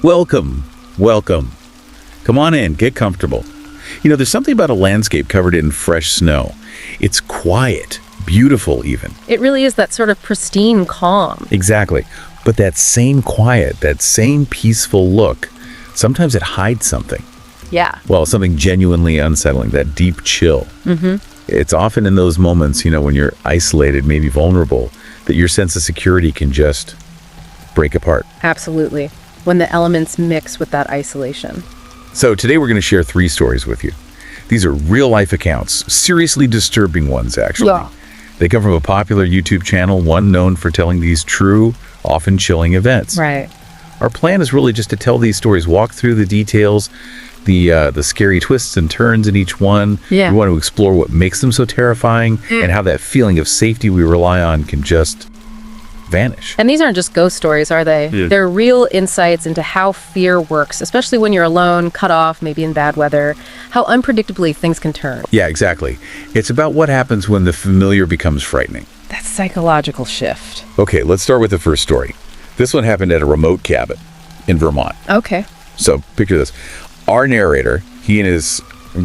Welcome, welcome. Come on in, get comfortable. You know, there's something about a landscape covered in fresh snow. It's quiet, beautiful even. It really is that sort of pristine calm. Exactly. But that same quiet, that same peaceful look, sometimes it hides something. Yeah. Well, something genuinely unsettling, that deep chill. It's often in those moments, you know, when you're isolated, maybe vulnerable, that your sense of security can just break apart. Absolutely. When the elements mix with that isolation. So today we're going to share 3 stories with you. These are real-life accounts, seriously disturbing ones, actually. Yeah. They come from a popular YouTube channel, one known for telling these true, often chilling events. Right. Our plan is really just to tell these stories, walk through the details, the scary twists and turns in each one. Yeah. We want to explore what makes them so terrifying and how that feeling of safety we rely on can just vanish. And these aren't just ghost stories, are they? Yeah. They're real insights into how fear works, especially when you're alone, cut off, maybe in bad weather, how unpredictably things can turn. Yeah, exactly. It's about what happens when the familiar becomes frightening. That psychological shift. Okay, let's start with the first story. This one happened at a remote cabin in Vermont. Okay. So picture this. Our narrator, he and his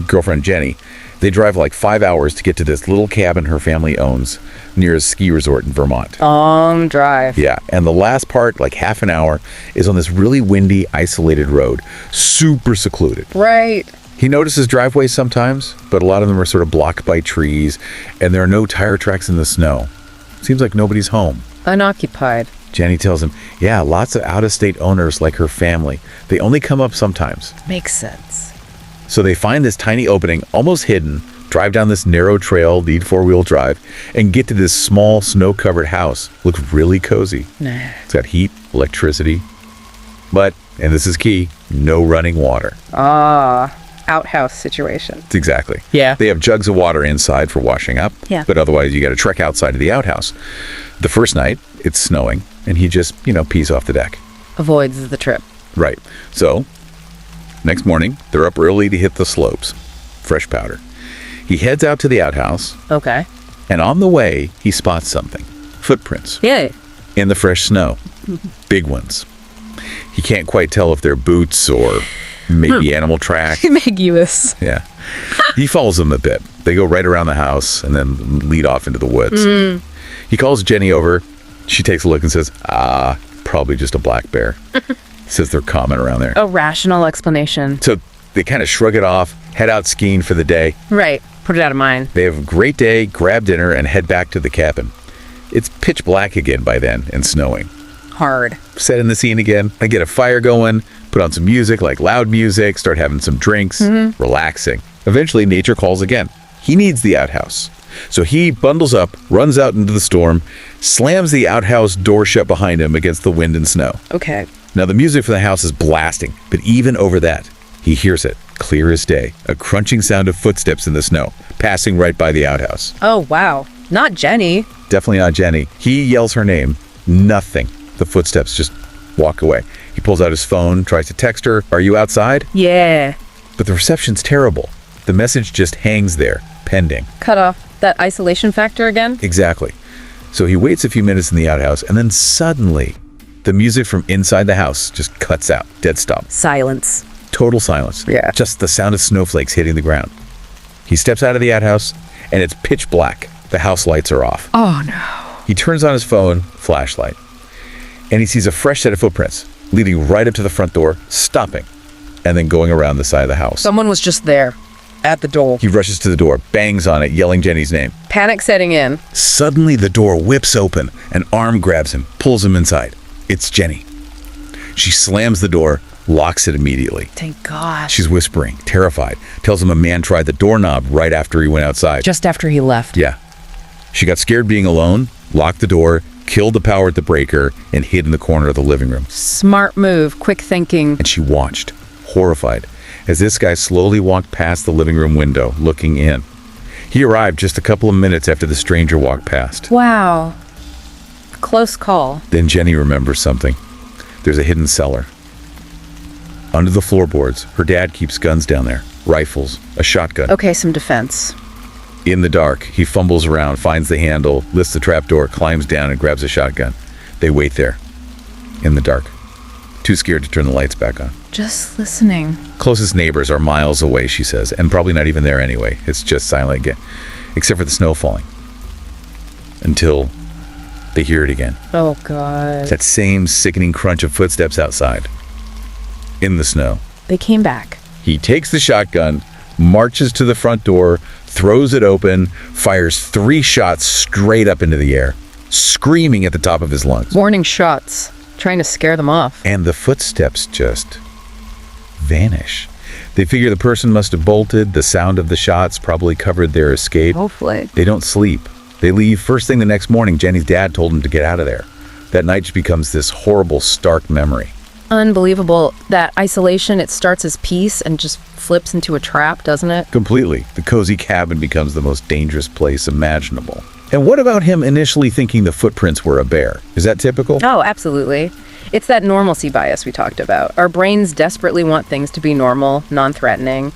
girlfriend Jenny, they drive like 5 hours to get to this little cabin her family owns near a ski resort in Vermont. Long drive. Yeah, and the last part, like half an hour, is on this really windy, isolated road, super secluded. Right. He notices driveways sometimes, but a lot of them are sort of blocked by trees, and there are no tire tracks in the snow. Seems like nobody's home. Unoccupied. Jenny tells him, yeah, lots of out-of-state owners like her family. They only come up sometimes. Makes sense. So they find this tiny opening, almost hidden, drive down this narrow trail, need 4-wheel drive, and get to this small snow-covered house. Looks really cozy. Nah. It's got heat, electricity, but, and this is key, no running water. Outhouse situation. Exactly. Yeah. They have jugs of water inside for washing up, Yeah. but otherwise you got to trek outside of the outhouse. The first night, it's snowing, and he just, pees off the deck. Avoids the trip. Right. So, next morning, they're up early to hit the slopes. Fresh powder. He heads out to the outhouse, Okay. and on the way, he spots something. Footprints Yeah. in the fresh snow. Big ones. He can't quite tell if they're boots or maybe animal tracks. Ambiguous. Yeah. He follows them a bit. They go right around the house and then lead off into the woods. He calls Jenny over. She takes a look and says, probably just a black bear. Says they're common around there. A rational explanation. So they kind of shrug it off, head out skiing for the day. Right. Put it out of mind. They have a great day, grab dinner, and head back to the cabin. It's pitch black again by then and snowing. Hard. Set in the scene again. They get a fire going, put on some music, like loud music, start having some drinks, relaxing. Eventually, nature calls again. He needs the outhouse. So he bundles up, runs out into the storm, slams the outhouse door shut behind him against the wind and snow. Okay. Now, the music from the house is blasting, but even over that, he hears it, clear as day, a crunching sound of footsteps in the snow, passing right by the outhouse. Oh, wow. Not Jenny. Definitely not Jenny. He yells her name. Nothing. The footsteps just walk away. He pulls out his phone, tries to text her, "Are you outside?" Yeah. But the reception's terrible. The message just hangs there, pending. Cut off. That isolation factor again? Exactly. So he waits a few minutes in the outhouse, and then suddenly, the music from inside the house just cuts out. Dead stop. Silence. Total silence. Yeah. Just the sound of snowflakes hitting the ground. He steps out of the outhouse, and it's pitch black. The house lights are off. Oh, no. He turns on his phone, flashlight, and he sees a fresh set of footprints leading right up to the front door, stopping, and then going around the side of the house. Someone was just there. At the door. He rushes to the door, bangs on it, yelling Jenny's name. Panic setting in. Suddenly, the door whips open. An arm grabs him, pulls him inside. It's Jenny. She slams the door, locks it immediately. Thank God. She's whispering, terrified, tells him a man tried the doorknob right after he went outside. Just after he left. Yeah. She got scared being alone, locked the door, killed the power at the breaker, and hid in the corner of the living room. Smart move. Quick thinking. And she watched, horrified, as this guy slowly walked past the living room window, looking in. He arrived just a couple of minutes after the stranger walked past. Wow. Close call. Then Jenny remembers something. There's a hidden cellar. Under the floorboards, her dad keeps guns down there. Rifles, a shotgun. Okay, some defense. In the dark, he fumbles around, finds the handle, lifts the trapdoor, climbs down, and grabs a shotgun. They wait there, in the dark. too scared to turn the lights back on. Just listening. Closest neighbors are miles away, she says, and probably not even there anyway. It's just silent again, except for the snow falling. Until they hear it again. Oh, God. It's that same sickening crunch of footsteps outside. In the snow. They came back. He takes the shotgun, marches to the front door, throws it open, fires 3 shots straight up into the air, screaming at the top of his lungs. Warning shots. Trying to scare them off. And the footsteps just vanish. They figure the person must have bolted. The sound of the shots probably covered their escape. Hopefully. They don't sleep. They leave first thing the next morning. Jenny's dad told them to get out of there. That night just becomes this horrible, stark memory. Unbelievable. That isolation, it starts as peace and just flips into a trap, doesn't it? Completely. The cozy cabin becomes the most dangerous place imaginable. And what about him initially thinking the footprints were a bear? Is that typical? Oh, absolutely. It's that normalcy bias we talked about. Our brains desperately want things to be normal, non-threatening,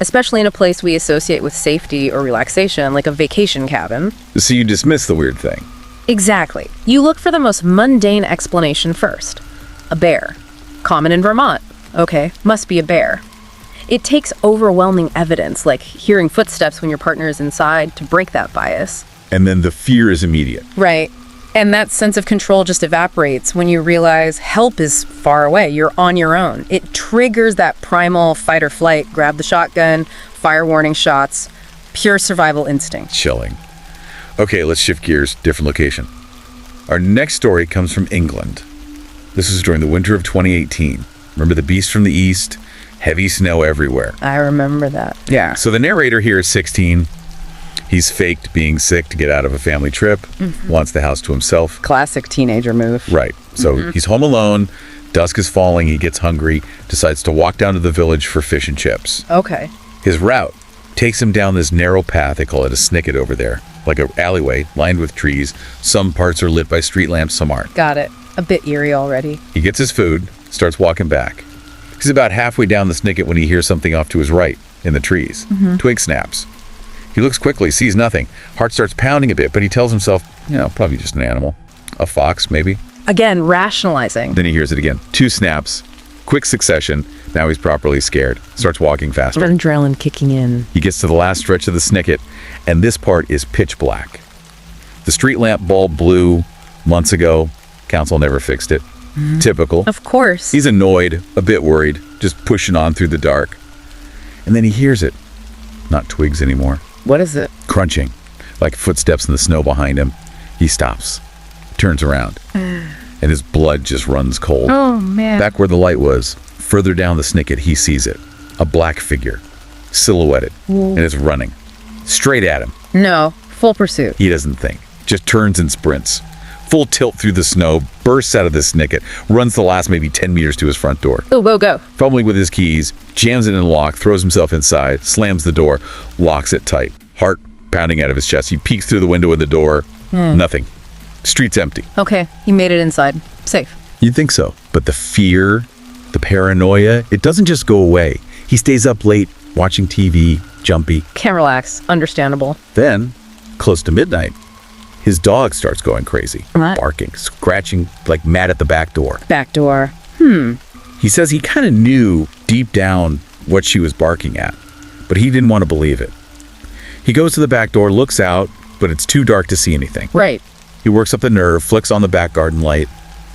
especially in a place we associate with safety or relaxation, like a vacation cabin. So you dismiss the weird thing. Exactly. You look for the most mundane explanation first. A bear. Common in Vermont. Okay, must be a bear. It takes overwhelming evidence, like hearing footsteps when your partner is inside, to break that bias. And then the fear is immediate. Right. And that sense of control just evaporates when you realize help is far away. You're on your own. It triggers that primal fight or flight, grab the shotgun, fire warning shots, pure survival instinct. Chilling. Okay, let's shift gears, different location. Our next story comes from England. This is during the winter of 2018. Remember the beast from the east? Heavy snow everywhere. I remember that. Yeah. So the narrator here is 16. He's faked being sick to get out of a family trip, wants the house to himself. Classic teenager move. Right. So he's home alone, dusk is falling, he gets hungry, decides to walk down to the village for fish and chips. Okay. His route takes him down this narrow path, they call it a snicket over there, like an alleyway lined with trees. Some parts are lit by street lamps, some aren't. Got it. A bit eerie already. He gets his food, starts walking back. He's about halfway down the snicket when he hears something off to his right in the trees. Twig snaps. He looks quickly, sees nothing. Heart starts pounding a bit, but he tells himself, probably just an animal. A fox, maybe. Again, rationalizing. Then he hears it again. 2 snaps. Quick succession. Now he's properly scared. Starts walking faster. Adrenaline kicking in. He gets to the last stretch of the snicket, and this part is pitch black. The street lamp bulb blew months ago. Council never fixed it. Typical. Of course. He's annoyed, a bit worried, just pushing on through the dark. And then he hears it. Not twigs anymore. What is it? Crunching, like footsteps in the snow behind him. He stops, turns around, and his blood just runs cold. Oh, man. Back where the light was, further down the snicket, he sees it. A black figure, silhouetted, and it's running. Straight at him. No. Full pursuit. He doesn't think. Just turns and sprints. Full tilt through the snow, bursts out of the snicket, runs the last maybe 10 meters to his front door. Oh, go. Fumbling with his keys, jams it in the lock, throws himself inside, slams the door, locks it tight. Heart pounding out of his chest. He peeks through the window in the door. Nothing. Street's empty. Okay, he made it inside. Safe. You'd think so. But the fear, the paranoia, it doesn't just go away. He stays up late, watching TV, jumpy. Can't relax. Understandable. Then, close to midnight, his dog starts going crazy. What? Barking, scratching like mad at the back door. Back door. He says he kind of knew deep down what she was barking at, but he didn't want to believe it. He goes to the back door, looks out, but it's too dark to see anything. Right. He works up the nerve, flicks on the back garden light,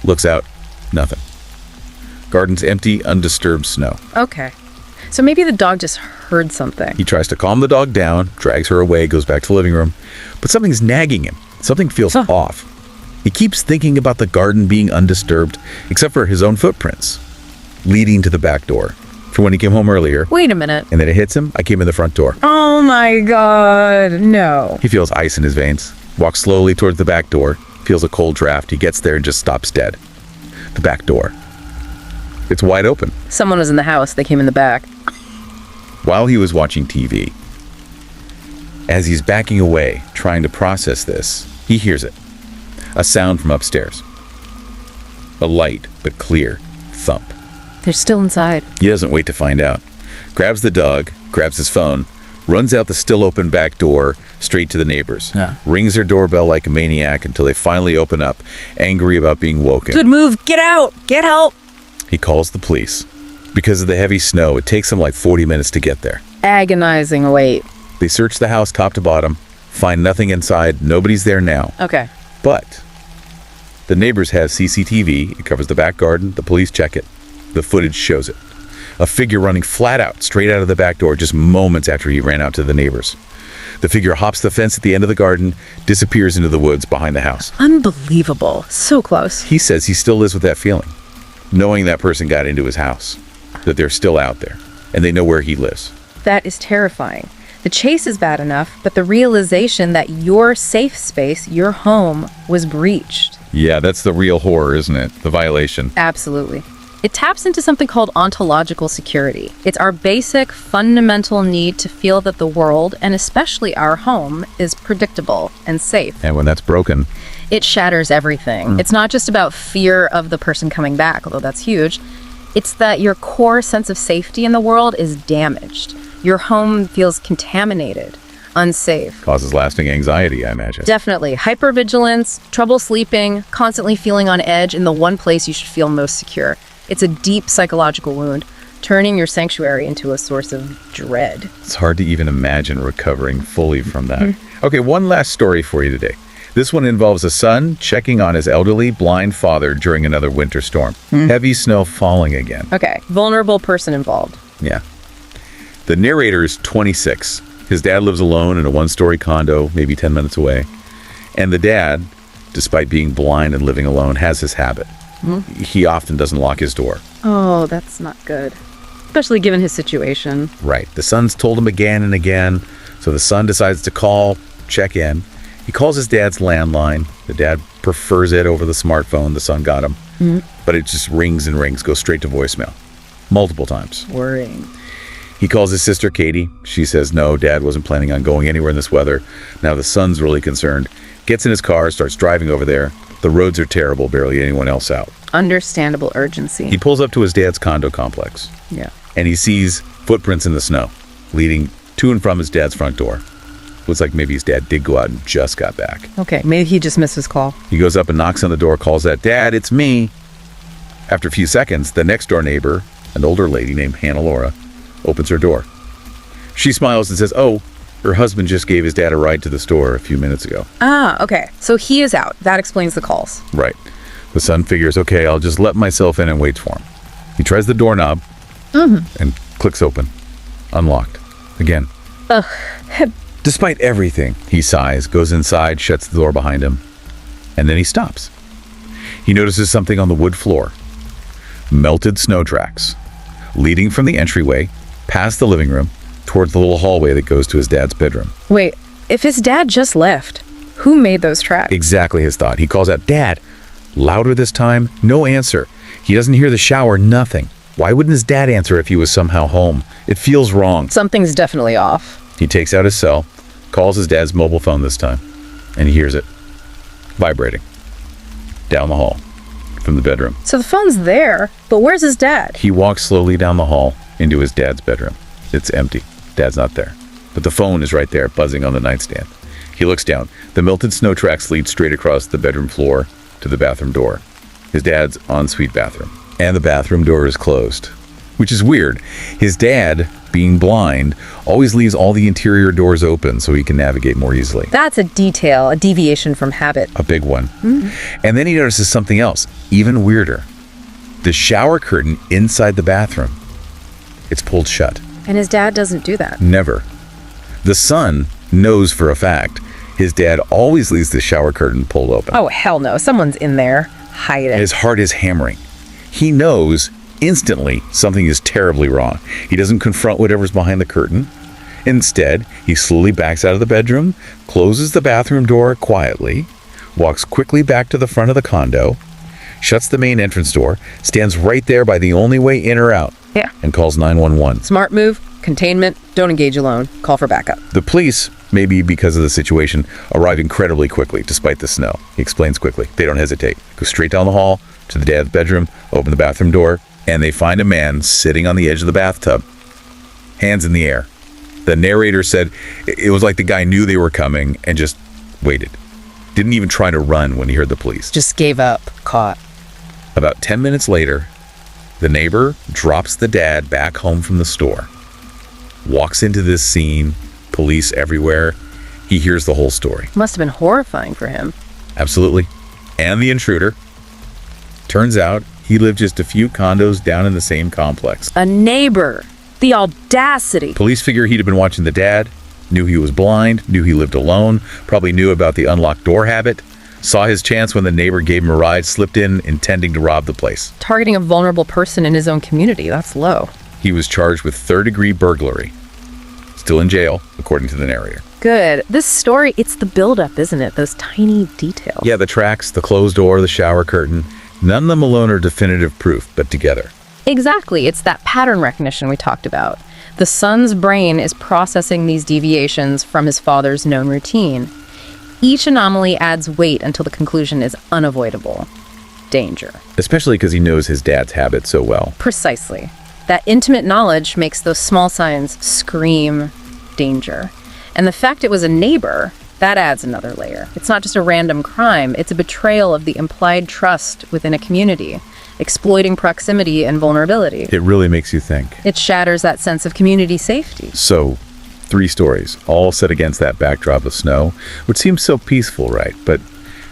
looks out, nothing. Garden's empty, undisturbed snow. Okay. So maybe the dog just heard something. He tries to calm the dog down, drags her away, goes back to the living room, but something's nagging him. Something feels off. He keeps thinking about the garden being undisturbed, except for his own footprints, leading to the back door. From when he came home earlier. Wait a minute. And then it hits him. I came in the front door. Oh my God. No. He feels ice in his veins, walks slowly towards the back door, feels a cold draft. He gets there and just stops dead. The back door. It's wide open. Someone was in the house. They came in the back. While he was watching TV, as he's backing away, trying to process this, he hears it. A sound from upstairs. A light, but clear, thump. They're still inside. He doesn't wait to find out. Grabs the dog, grabs his phone, runs out the still open back door, straight to the neighbors. Rings their doorbell like a maniac until they finally open up, angry about being woken. Good move. Get out. Get help. He calls the police. Because of the heavy snow, it takes them like 40 minutes to get there. Agonizing wait. They search the house top to bottom, find nothing inside, nobody's there now. Okay. But the neighbors have CCTV. It covers the back garden. The police check it. The footage shows it. A figure running flat out, straight out of the back door, just moments after he ran out to the neighbors. The figure hops the fence at the end of the garden, disappears into the woods behind the house. Unbelievable. So close. He says he still lives with that feeling, knowing that person got into his house, that they're still out there, and they know where he lives. That is terrifying. The chase is bad enough, but the realization that your safe space, your home, was breached. Yeah, that's the real horror, isn't it? The violation. Absolutely. It taps into something called ontological security. It's our basic, fundamental need to feel that the world, and especially our home, is predictable and safe. And when that's broken, It shatters everything. It's not just about fear of the person coming back, although that's huge. It's that your core sense of safety in the world is damaged. Your home feels contaminated, unsafe. causes lasting anxiety, I imagine. Definitely. Hypervigilance, trouble sleeping, constantly feeling on edge in the one place you should feel most secure. It's a deep psychological wound, turning your sanctuary into a source of dread. It's hard to even imagine recovering fully from that. Okay, one last story for you today. This one involves a son checking on his elderly, blind father during another winter storm. Heavy snow falling again. Okay, vulnerable person involved. Yeah. The narrator is 26. His dad lives alone in a one-story condo, maybe 10 minutes away. And the dad, despite being blind and living alone, has his habit. He often doesn't lock his door. Oh, that's not good. Especially given his situation. Right. The son's told him again and again, so the son decides to call, check in. He calls his dad's landline. The dad prefers it over the smartphone the son got him. But it just rings and rings, goes straight to voicemail. Multiple times. Worrying. He calls his sister Katie. She says no, dad wasn't planning on going anywhere in this weather. Now the son's really concerned. Gets in his car, starts driving over there. The roads are terrible, barely anyone else out. Understandable urgency. He pulls up to his dad's condo complex. Yeah. And he sees footprints in the snow, leading to and from his dad's front door. Looks like maybe his dad did go out and just got back. Okay, maybe he just missed his call. He goes up and knocks on the door, calls out, "Dad, it's me." After a few seconds, the next door neighbor, an older lady named Hannah Laura, opens her door. She smiles and says, "Oh, her husband just gave his dad a ride to the store a few minutes ago." Ah, okay. So he is out. That explains the calls. Right. The son figures, okay, I'll just let myself in and wait for him. He tries the doorknob and clicks open. Unlocked. Again. Ugh. Despite everything, he sighs, goes inside, shuts the door behind him, and then he stops. He notices something on the wood floor. Melted snow tracks, leading from the entryway, past the living room, towards the little hallway that goes to his dad's bedroom. Wait, if his dad just left, who made those tracks? Exactly his thought. He calls out, "Dad!" Louder this time, no answer. He doesn't hear the shower, nothing. Why wouldn't his dad answer if he was somehow home? It feels wrong. Something's definitely off. He takes out his cell, calls his dad's mobile phone this time, and he hears it vibrating down the hall from the bedroom. So the phone's there, but where's his dad? He walks slowly down the hall into his dad's bedroom. It's empty. Dad's not there. But the phone is right there, buzzing on the nightstand. He looks down. The melted snow tracks lead straight across the bedroom floor to the bathroom door. His dad's ensuite bathroom. And the bathroom door is closed. Which is weird. His dad, being blind, always leaves all the interior doors open so he can navigate more easily. That's a detail, a deviation from habit. A big one. And then he notices something else, even weirder. The shower curtain inside the bathroom. It's pulled shut. And his dad doesn't do that. Never. The son knows for a fact his dad always leaves the shower curtain pulled open. Oh, hell no. Someone's in there. Hiding. His heart is hammering. He knows instantly something is terribly wrong. He doesn't confront whatever's behind the curtain. Instead, he slowly backs out of the bedroom, closes the bathroom door quietly, walks quickly back to the front of the condo, shuts the main entrance door, stands right there by the only way in or out, Yeah. and calls 911. Smart move. Containment. Don't engage alone. Call for backup. The police, maybe because of the situation, arrive incredibly quickly despite the snow. He explains quickly. They don't hesitate. Go straight down the hall to the dad's bedroom, open the bathroom door, and they find a man sitting on the edge of the bathtub, hands in the air. The narrator said it was like the guy knew they were coming and just waited. Didn't even try to run when he heard the police. Just gave up. Caught. About 10 minutes later, The neighbor drops the dad back home from the store, walks into this scene, police everywhere. He hears the whole story. Must have been horrifying for him. Absolutely. And the intruder. Turns out he lived just a few condos down in the same complex. A neighbor. The audacity. Police figure he'd have been watching the dad, knew he was blind, knew he lived alone, probably knew about the unlocked door habit, saw his chance when the neighbor gave him a ride, slipped in, intending to rob the place. Targeting a vulnerable person in his own community, that's low. He was charged with third-degree burglary. Still in jail, according to the narrator. Good. This story, it's the buildup, isn't it? Those tiny details. Yeah, the tracks, the closed door, the shower curtain, none of them alone are definitive proof, but together. Exactly. It's that pattern recognition we talked about. The son's brain is processing these deviations from his father's known routine. Each anomaly adds weight until the conclusion is unavoidable. Danger. Especially because he knows his dad's habits so well. Precisely. That intimate knowledge makes those small signs scream danger. And the fact it was a neighbor, that adds another layer. It's not just a random crime, it's a betrayal of the implied trust within a community, exploiting proximity and vulnerability. It really makes you think. It shatters that sense of community safety. So, 3 stories, all set against that backdrop of snow, which seems so peaceful, right? But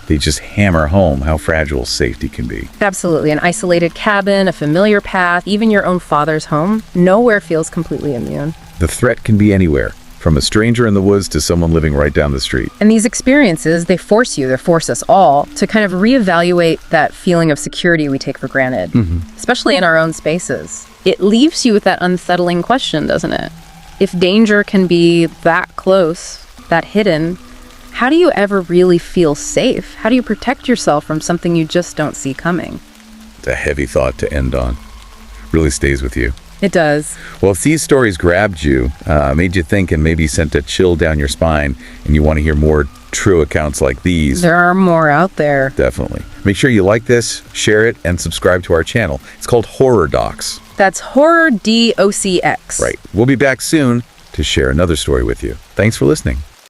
they just hammer home how fragile safety can be. Absolutely. An isolated cabin, a familiar path, even your own father's home, nowhere feels completely immune. The threat can be anywhere, from a stranger in the woods to someone living right down the street. And these experiences, they force us all to kind of reevaluate that feeling of security we take for granted, especially in our own spaces. It leaves you with that unsettling question, doesn't it? If danger can be that close, that hidden, how do you ever really feel safe? How do you protect yourself from something you just don't see coming? It's a heavy thought to end on. Really stays with you. It does. Well, if these stories grabbed you, made you think, and maybe sent a chill down your spine, and you want to hear more true accounts like these, there are more out there. Definitely. Make sure you like this, share it, and subscribe to our channel. It's called Horror Docs. That's Horror DOCX. Right. We'll be back soon to share another story with you. Thanks for listening.